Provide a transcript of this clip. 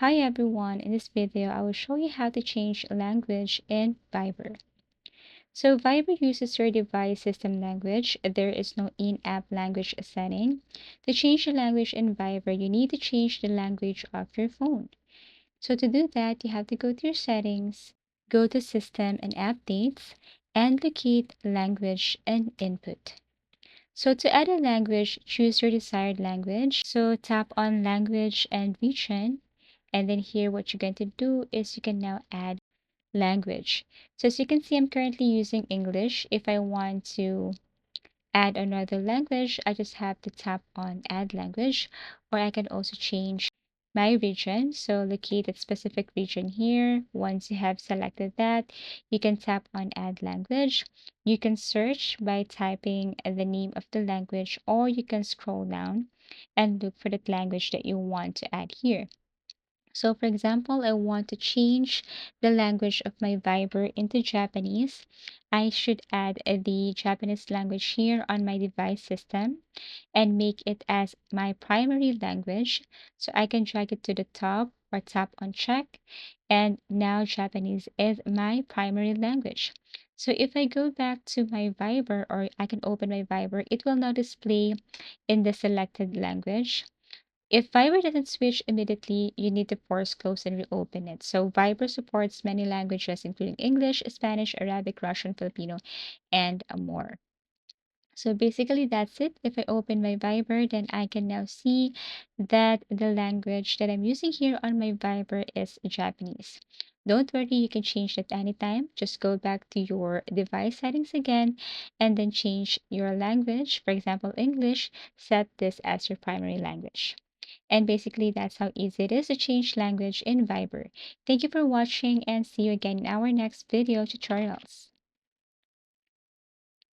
Hi everyone, in this video I will show you how to change language in Viber. So Viber uses your device system language. There is no in-app language setting. To change the language in Viber, you need to change the language of your phone. So to do that, you have to go to your settings, go to system and updates, and locate language and input. So to add a language, choose your desired language. So tap on language and region. And then here, what you're going to do is you can now add language. So as you can see, I'm currently using English. If I want to add another language, I just have to tap on add language, or I can also change my region. So locate that specific region here. Once you have selected that, you can tap on add language. You can search by typing the name of the language, or you can scroll down and look for that language that you want to add here. So for example, I want to change the language of my Viber into Japanese. I should add the Japanese language here on my device system and make it as my primary language. So I can drag it to the top or tap on check. And now Japanese is my primary language. So if I go back to my Viber, or I can open my Viber, it will now display in the selected language. If Viber doesn't switch immediately, you need to force close and reopen it. So Viber supports many languages, including English, Spanish, Arabic, Russian, Filipino, and more. So basically, that's it. If I open my Viber, then I can now see that the language that I'm using here on my Viber is Japanese. Don't worry, you can change that anytime. Just go back to your device settings again and then change your language. For example, English, set this as your primary language. And basically, that's how easy it is to change language in Viber. Thank you for watching and see you again in our next video tutorials.